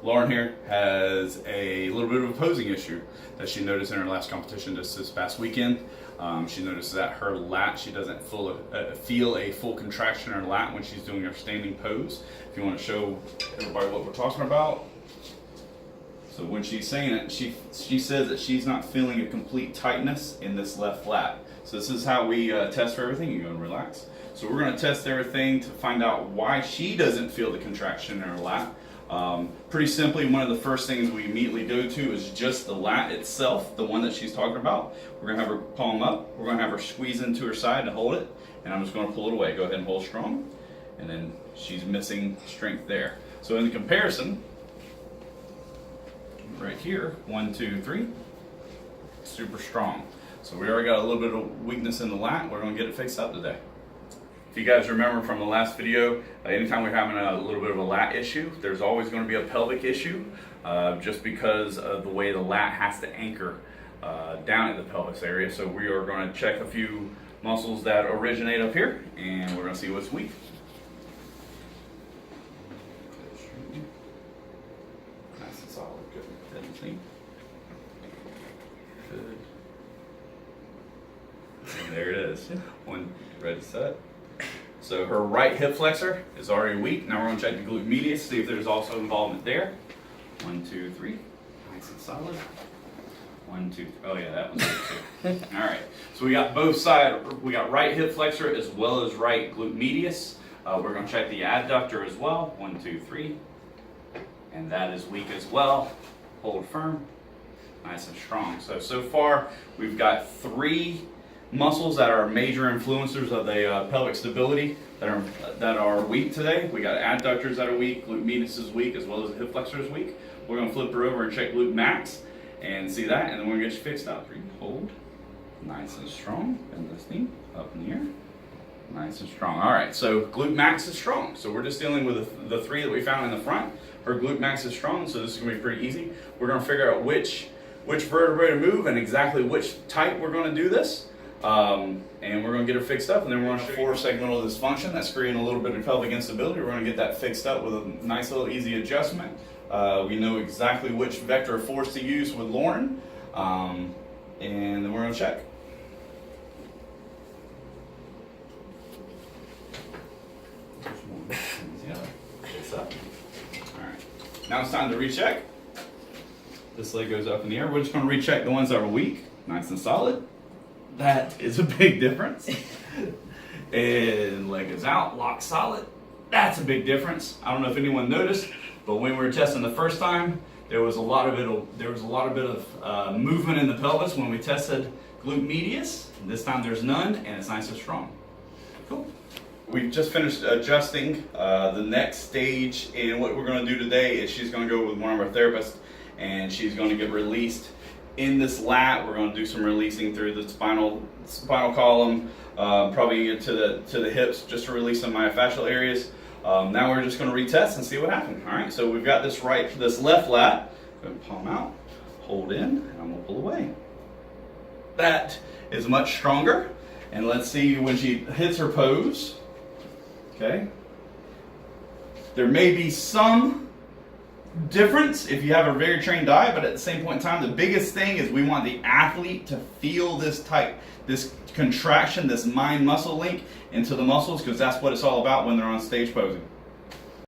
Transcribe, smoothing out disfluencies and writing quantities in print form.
Lauren here has a little bit of a posing issue that she noticed in her last competition just this past weekend. She noticed that her lat, she doesn't feel a full contraction in her lat when she's doing her standing pose. If you want to show everybody what we're talking about. So when she's saying it, she says that she's not feeling a complete tightness in this left lat. So this is how we test for everything. You go and relax. So we're going to test everything to find out why she doesn't feel the contraction in her lat. Pretty simply, one of the first things we immediately go to is just the lat itself, the one that she's talking about. We're going to have her palm up. We're going to have her squeeze into her side to hold it. And I'm just going to pull it away. Go ahead and hold strong. And then she's missing strength there. So in the comparison, right here, 1, 2, 3, super strong. So we already got a little bit of weakness in the lat. We're going to get it fixed up today. If you guys remember from the last video, anytime we're having a little bit of a lat issue, there's always going to be a pelvic issue, just because of the way the lat has to anchor down in the pelvis area. So we are going to check a few muscles that originate up here, and we're going to see what's weak. Nice and solid. Good. Good and clean. Good. And there it is. One, ready, set. So her right hip flexor is already weak. Now we're going to check the glute medius, see if there's also involvement there. 1, 2, 3. Nice and solid. 1, 2, 3. Oh yeah, that one's good too. All right. So we got both sides. We got right hip flexor as well as right glute medius. We're going to check the adductor as well. 1, 2, 3. And that is weak as well. Hold firm. Nice and strong. So far we've got 3 muscles that are major influencers of the pelvic stability that are weak today. We got adductors that are weak, glute medius is weak, as well as the hip flexor is weak. We're going to flip her over and check glute max and see that, and then we're going to get you fixed out. 3, hold, nice and strong, and this knee up in the air, nice and strong. All right, so glute max is strong. So we're just dealing with the 3 that we found in the front. Her glute max is strong, so this is going to be pretty easy. We're going to figure out which vertebrae to move and exactly which type we're going to do this. And we're going to get her fixed up, and then we're going to show you segmental dysfunction that's creating a little bit of pelvic instability. We're going to get that fixed up with a nice little easy adjustment. We know exactly which vector of force to use with Lauren, and then we're going to check. Fix up. All right. Now it's time to recheck. This leg goes up in the air. We're just going to recheck the ones that are weak, nice and solid. That is a big difference. And leg is out, lock solid. That's a big difference. I don't know if anyone noticed, but when we were testing the first time, there was a lot of movement in the pelvis when we tested glute medius. This time there's none, and it's nice and strong. Cool. We've just finished adjusting the next stage, and what we're going to do today is she's going to go with one of our therapists, and she's going to get released in this lat. We're going to do some releasing through the spinal column, probably to the hips, just to release some myofascial areas. Now we're just going to retest and see what happens. All right, so we've got this left lat. Go ahead and palm out, hold in, and I'm going to pull away. That is much stronger. And let's see when she hits her pose. Okay. There may be some difference if you have a very trained eye, but at the same point in time, the biggest thing is we want the athlete to feel this contraction, this mind muscle link into the muscles, because that's what it's all about when they're on stage posing.